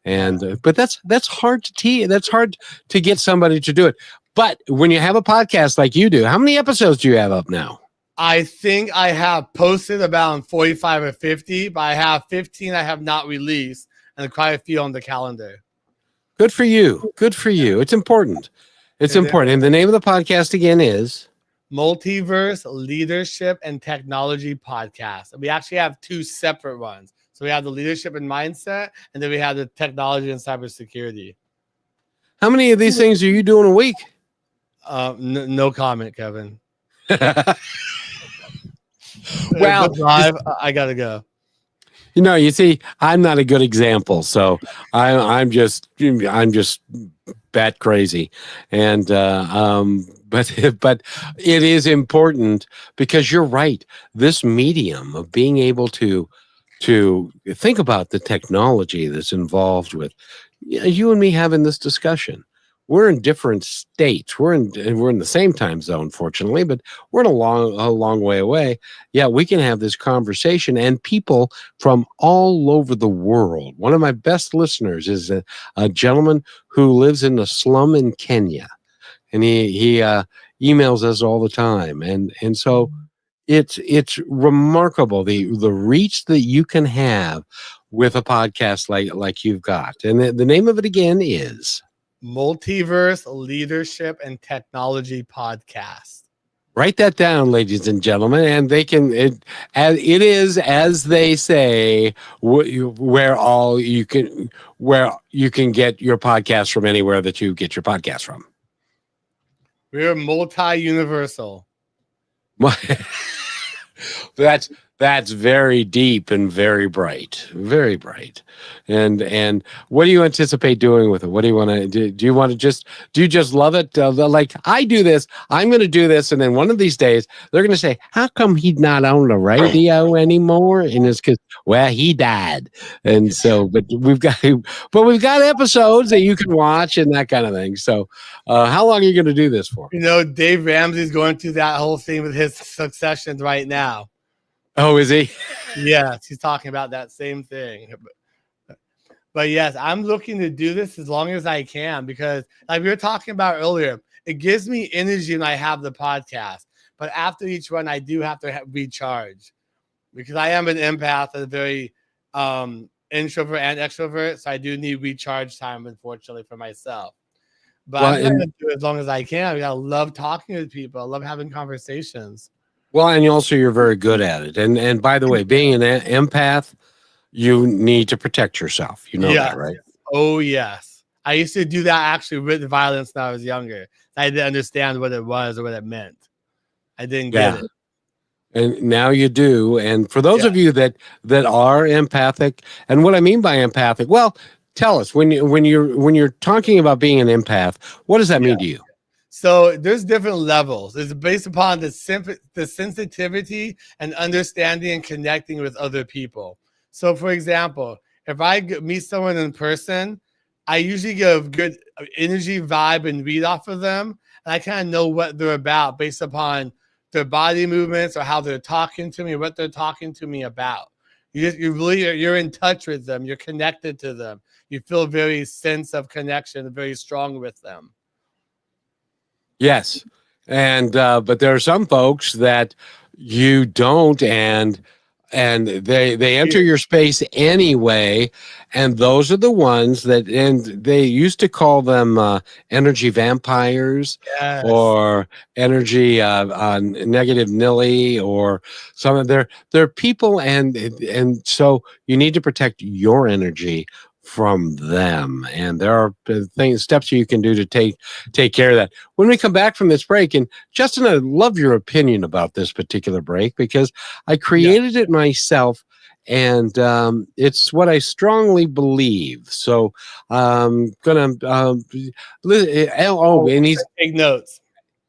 A: And but that's hard to teach. That's hard to get somebody to do it. But when you have a podcast like you do, how many episodes do you have up now?
B: I think I have posted about 45 or 50, but I have 15 I have not released, and quite a few on the calendar.
A: Good for you. Good for you. It's important. It's important. And the name of the podcast again is
B: Multiverse Leadership and Technology Podcast. We actually have two separate ones. So we have the leadership and mindset, and then we have the technology and cybersecurity.
A: How many of these things are you doing a week?
B: No comment, Kevin.
A: Well,
B: I gotta go.
A: You see, I'm not a good example, so I'm just bat crazy, and but it is important, because you're right. This medium of being able to think about the technology that's involved with you and me having this discussion. We're in different states. We're in the same time zone, fortunately, but we're in a long way away. Yeah, we can have this conversation, and people from all over the world. One of my best listeners is a gentleman who lives in a slum in Kenya, and he emails us all the time, and so it's remarkable the reach that you can have with a podcast like you've got. And the name of it again is
B: Multiverse Leadership and Technology Podcast.
A: Write that down, ladies and gentlemen, and it is, as they say, where you can get your podcast from, anywhere that you get your podcast from.
B: We're multi-universal.
A: That's That's very deep and very bright, very bright. And what do you anticipate doing with it? What do you want to do? Do you just love it? Like I do this, I'm going to do this, and then one of these days they're going to say, "How come he's not on the radio anymore?" And it's because he died. And so, but we've got episodes that you can watch and that kind of thing. So, how long are you going to do this for?
B: Dave Ramsey's going through that whole thing with his successions right now.
A: Oh, is he?
B: Yes, he's talking about that same thing. But yes, I'm looking to do this as long as I can because, like we were talking about earlier, it gives me energy when I have the podcast. But after each one, I do have to recharge because I am an empath, a very introvert and extrovert. So I do need recharge time, unfortunately, for myself. But I'm going to do it as long as I can. I love talking to people. I love having conversations.
A: Well, and you're very good at it. And by the way, being an empath, you need to protect yourself. You know that, right?
B: Oh, yes. I used to do that actually with violence when I was younger. I didn't understand what it was or what it meant. I didn't get it.
A: And now you do. And for those of you that are empathic, and what I mean by empathic, well, tell us when you're talking about being an empath, what does that mean to you?
B: So there's different levels. It's based upon the sensitivity and understanding and connecting with other people. So, for example, if I meet someone in person, I usually get a good energy vibe and read off of them. And I kind of know what they're about based upon their body movements or how they're talking to me, what they're talking to me about. You're in touch with them. You're connected to them. You feel a very sense of connection, very strong with them.
A: Yes. And but there are some folks that you don't, and they enter your space anyway, and those are the ones that, and they used to call them energy vampires, or energy negative nilly, or some of they're people, and so you need to protect your energy from them, and there are steps you can do to take care of that. When we come back from this break, and Justin, I love your opinion about this particular break because I created it myself, and it's what I strongly believe. So I'm gonna and he's
B: take notes.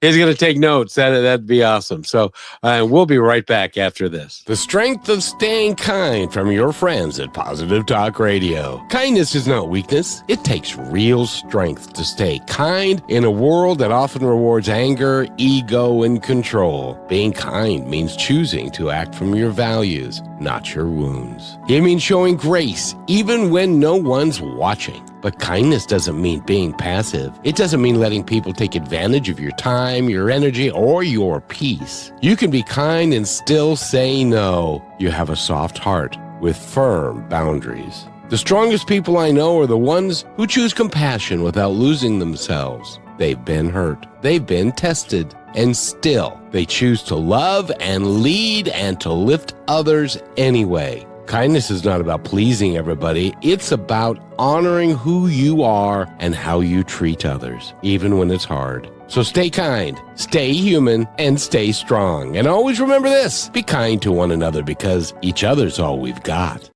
A: He's going to take notes. That'd be awesome. So we'll be right back after this. The strength of staying kind from your friends at Positive Talk Radio. Kindness is not weakness. It takes real strength to stay kind in a world that often rewards anger, ego, and control. Being kind means choosing to act from your values, not your wounds. It means showing grace even when no one's watching. But kindness doesn't mean being passive. It doesn't mean letting people take advantage of your time, your energy, or your peace. You can be kind and still say no. You have a soft heart with firm boundaries. The strongest people I know are the ones who choose compassion without losing themselves. They've been hurt. They've been tested. And still, they choose to love and lead and to lift others anyway. Kindness is not about pleasing everybody. It's about honoring who you are and how you treat others, even when it's hard. So stay kind, stay human, and stay strong. And always remember this, be kind to one another because each other's all we've got.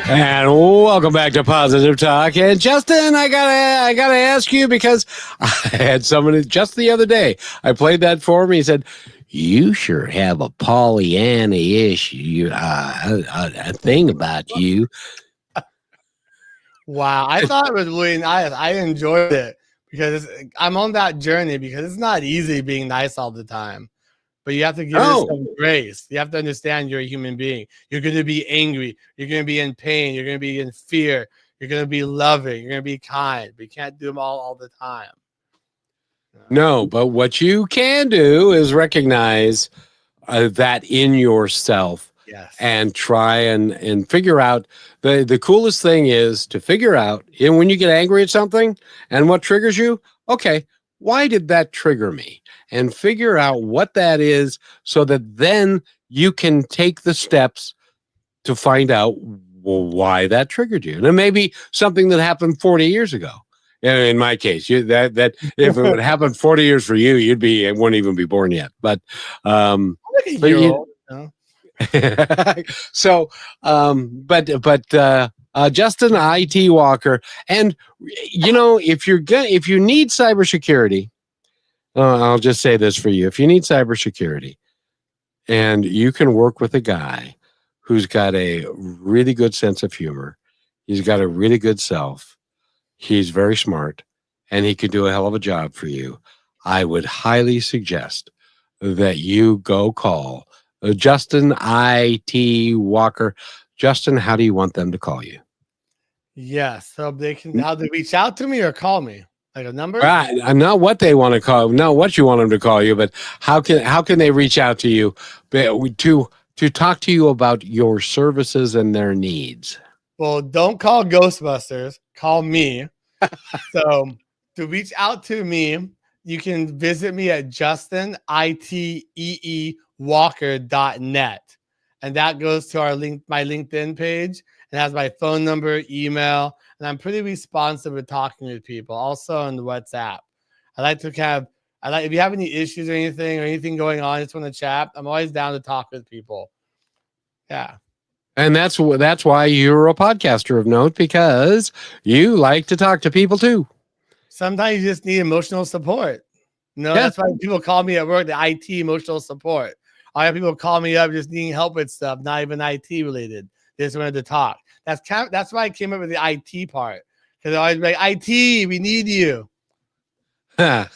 A: And welcome back to Positive Talk. And Justin, I gotta ask you, because I had somebody just the other day, I played that for him. He said, "You sure have a Pollyanna-ish a thing about you."
B: Wow, I thought it was really nice. I enjoyed it because I'm on that journey because it's not easy being nice all the time. But you have to give yourself grace. You have to understand you're a human being. You're going to be angry. You're going to be in pain. You're going to be in fear. You're going to be loving. You're going to be kind. But you can't do them all the time.
A: No, but what you can do is recognize that in yourself.
B: Yes.
A: And try and figure out. The coolest thing is to figure out, and when you get angry at something and what triggers you, okay, why did that trigger me? And figure out what that is so that then you can take the steps to find out, well, why that triggered you. And it may be something that happened 40 years ago. In my case, that if it would happen 40 years for you, it wouldn't even be born yet. But
B: Like a
A: but
B: year
A: you,
B: old. You know?
A: so Justin ITee Walker, and if you need cybersecurity, I'll just say this for you: if you need cybersecurity, and you can work with a guy who's got a really good sense of humor, he's got a really good self, he's very smart, and he could do a hell of a job for you, I would highly suggest that you go call Justin ITee Walker. Justin, how do you want them to call you?
B: Yes. So they can how they reach out to me or call me? Like a number?
A: Right. Not what they want to call, not what you want them to call you, but how can they reach out to you to talk to you about your services and their needs?
B: Well, don't call Ghostbusters. Call me. So to reach out to me, you can visit me at JustinITee Walker.net. And that goes to my LinkedIn page and has my phone number, email, and I'm pretty responsive with talking with people. Also on the WhatsApp. If you have any issues or anything going on, just want to chat, I'm always down to talk with people. Yeah.
A: And that's why you're a podcaster of note, because you like to talk to people too.
B: Sometimes you just need emotional support.
A: Yeah.
B: That's why people call me at work the IT emotional support. I have people call me up just needing help with stuff, not even IT related. They just wanted to talk. That's why I came up with the IT part. Because I always be like, IT, we need you.
A: I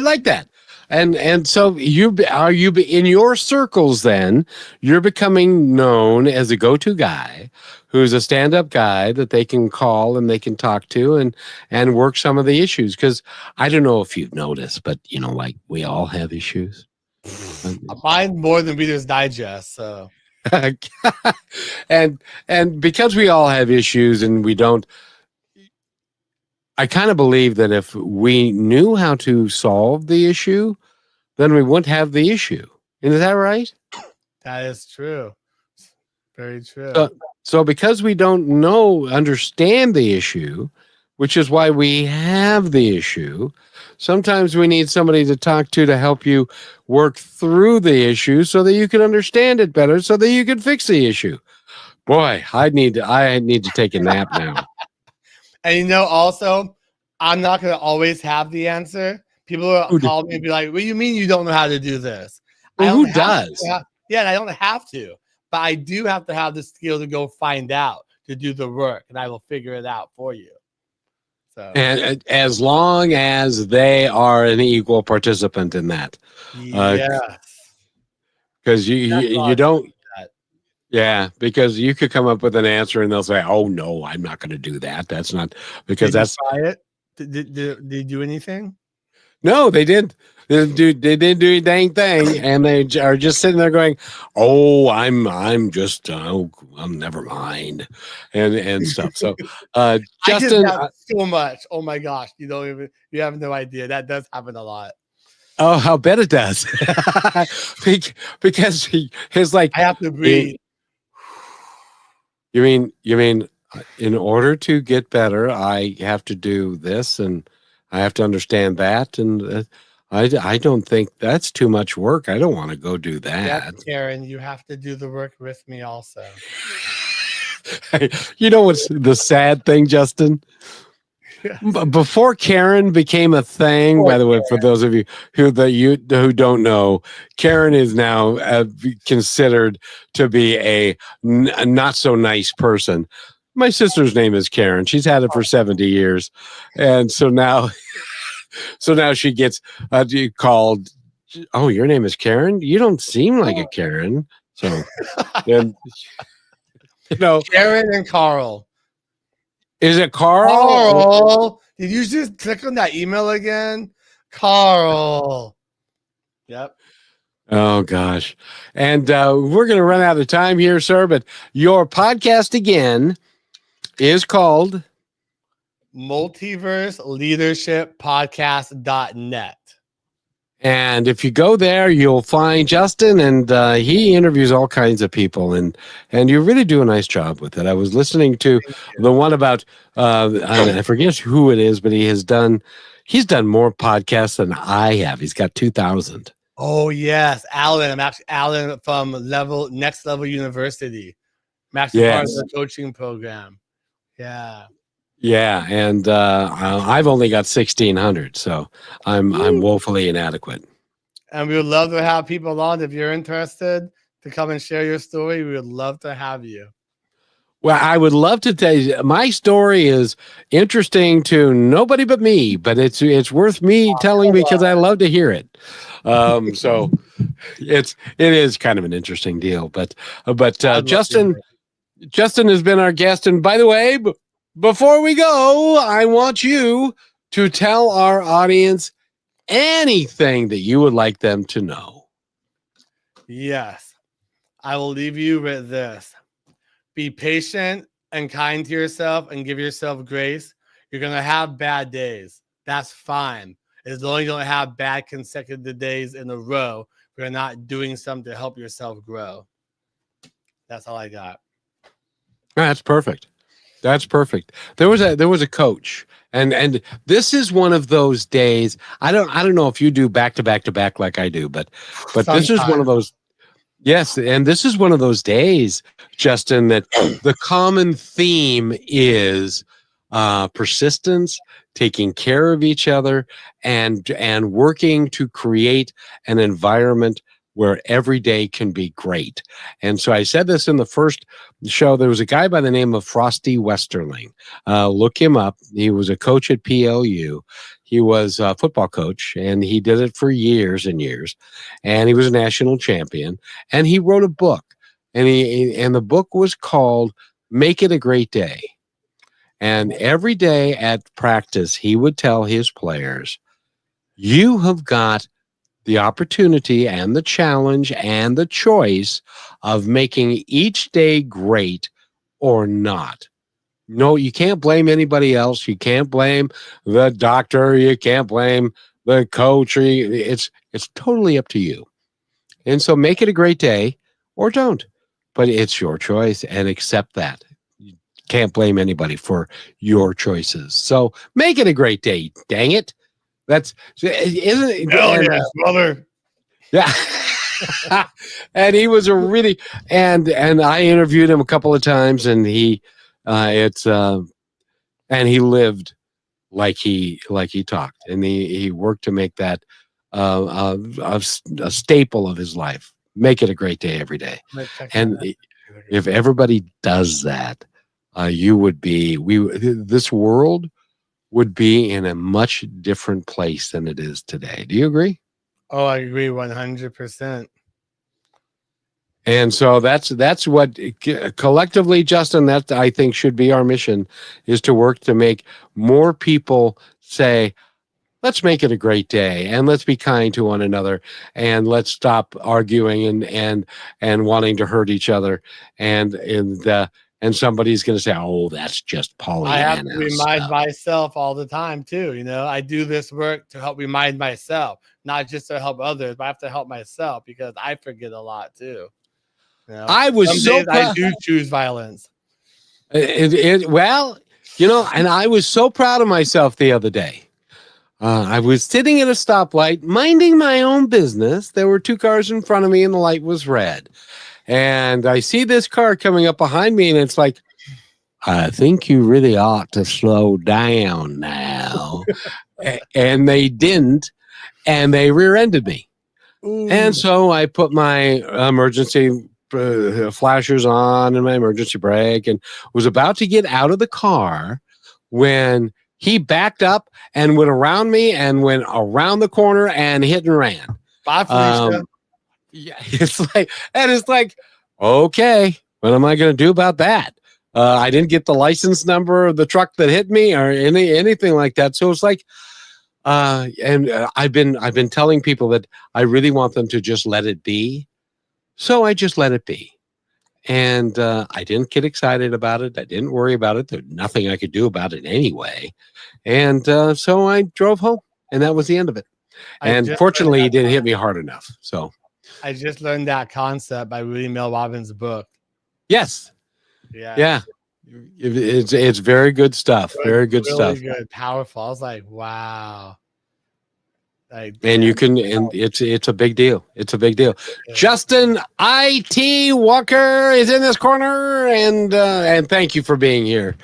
A: like that. And so you in your circles, then you're becoming known as a go-to guy who's a stand-up guy that they can call and they can talk to and work some of the issues. Because I don't know if you've noticed, but like we all have issues.
B: Mine more than Reader's Digest. So
A: and because we all have issues and we don't, I kind of believe that if we knew how to solve the issue, then we wouldn't have the issue. Is that right?
B: that is true. Very true.
A: So because we don't understand the issue, which is why we have the issue, sometimes we need somebody to talk to help you work through the issue so that you can understand it better, so that you can fix the issue. Boy, I need to take a nap now.
B: And also, I'm not going to always have the answer. People will call me and be like, what do you mean you don't know how to do this?
A: Well, who does?
B: Yeah, and I don't have to. But I do have to have the skill to go find out, to do the work, and I will figure it out for you. So,
A: and as long as they are an equal participant in that.
B: Yes.
A: Because you don't. Yeah, because you could come up with an answer and they'll say, "Oh no, I'm not going to do that. That's not because
B: Did you try it. Did they do anything?
A: No, they didn't. They didn't do a dang thing, and they are just sitting there going, "Oh, I'm just never mind," and stuff. So, Justin,
B: I just so much. Oh my gosh, you have no idea. That does happen a lot.
A: Oh, I'll bet it does. Because he's like,
B: I have to breathe.
A: You mean in order to get better, I have to do this and I have to understand that, and I don't think that's too much work. I don't want to go do that.
B: Yes, Karen, you have to do the work with me also.
A: You know what's the sad thing, Justin? Yes. Before Karen became a thing, by the way, for those of you who don't know, Karen is now considered to be a not so nice person. My sister's name is Karen. She's had it for 70 years, and so now she gets called. Oh, your name is Karen? You don't seem like a Karen. So, then
B: Karen and Carl.
A: Is it Carl?
B: Carl, did you just click on that email again? Carl. Yep.
A: Oh, gosh. And we're going to run out of time here, sir. But your podcast, again, is called
B: Multiverse Leadership Podcast.net.
A: And if you go there, you'll find Justin, and he interviews all kinds of people, and you really do a nice job with it. I was listening to the one about I forget who it is, but he's done more podcasts than I have. He's got 2,000.
B: Oh yes, Alan. I'm actually Alan from Next Level University. I'm actually part of the coaching program. Yeah.
A: Yeah, and I've only got 1,600, so I'm woefully inadequate.
B: And we would love to have people on if you're interested to come and share your story. We would love to have you.
A: Well, I would love to tell you. My story is interesting to nobody but me, but it's worth me telling because I love to hear it. So it is kind of an interesting deal. But Justin has been our guest, and by the way, before we go, I want you to tell our audience anything that you would like them to know.
B: Yes. I will leave you with this. Be patient and kind to yourself and give yourself grace. You're going to have bad days. That's fine. As long as you don't have bad consecutive days in a row, you're not doing something to help yourself grow. That's all I got.
A: That's perfect. That's perfect. There was a coach, and this is one of those days. I don't know if you do back to back to back like I do, but this is one of those. Yes, and this is one of those days, Justin, that the common theme is persistence, taking care of each other, and working to create an environment where every day can be great. And so I said this in the first show. There was a guy by the name of Frosty Westerling. Look him up. He was a coach at PLU. He was a football coach, and he did it for years and years. And he was a national champion. And he wrote a book, and the book was called "Make It a Great Day." And every day at practice, he would tell his players, "You have got the opportunity and the challenge and the choice of making each day great or not. No, you can't blame anybody else. You can't blame the doctor. You can't blame the coach. It's totally up to you. And so make it a great day or don't. But it's your choice, and accept that. You can't blame anybody for your choices. So make it a great day. Dang it. Isn't it?
B: Hell yeah, brother.
A: Yeah. And he was a really, and I interviewed him a couple of times, and he lived like he talked, and he worked to make that a staple of his life. Make it a great day every day. And if everybody does that, this world would be in a much different place than it is today. Do you agree?
B: Oh, I agree 100%.
A: And so that's what collectively, Justin, that I think should be our mission, is to work to make more people say, let's make it a great day, and let's be kind to one another, and let's stop arguing and wanting to hurt each other. And somebody's going to say, "Oh, that's just Pollyanna."
B: I have to remind myself all the time too. I do this work to help remind myself, not just to help others, but I have to help myself because I forget a lot too.
A: I was so
B: I do choose violence.
A: And I was so proud of myself the other day. I was sitting at a stoplight, minding my own business. There were two cars in front of me, and the light was red. And I see this car coming up behind me, and it's like, I think you really ought to slow down now. And they didn't, and they rear-ended me. Ooh. And so I put my emergency flashers on and my emergency brake, and was about to get out of the car when he backed up and went around me and went around the corner and hit and ran.
B: Bye, Felicia.
A: Yeah, it's like, okay, what am I going to do about that? I didn't get the license number of the truck that hit me or anything like that. So it's like, I've been telling people that I really want them to just let it be. So I just let it be. And I didn't get excited about it. I didn't worry about it. There's nothing I could do about it anyway. And so I drove home, and that was the end of it. And fortunately, it didn't hit me hard enough. So
B: I just learned that concept by reading Mel Robbins' book.
A: yes.
B: Yeah.
A: Yeah. It's very good stuff. Very good
B: really
A: stuff.
B: Good, powerful. I was like, wow. Like,
A: And you can, and it's a big deal. It's a big deal. Justin ITee Walker is in this corner, and thank you for being here,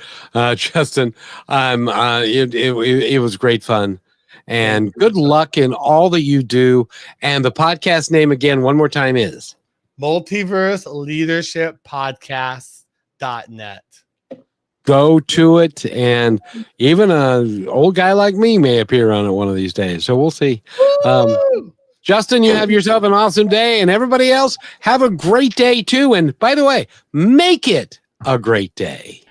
A: Justin. It was great fun, and good luck in all that you do. And the podcast name again, one more time, is
B: Multiverse Leadership Podcast.net.
A: Go to it, and even an old guy like me may appear on it one of these days. So we'll see. Justin, you have yourself an awesome day, and everybody else, have a great day too. And by the way, make it a great day.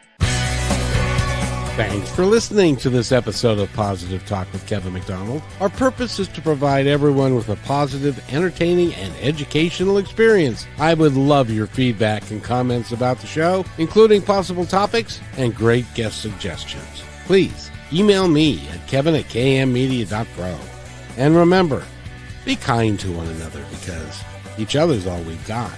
A: Thanks for listening to this episode of Positive Talk with Kevin McDonald. Our purpose is to provide everyone with a positive, entertaining, and educational experience. I would love your feedback and comments about the show, including possible topics and great guest suggestions. Please email me at kevin@kmmedia.pro. And remember, be kind to one another because each other's all we've got.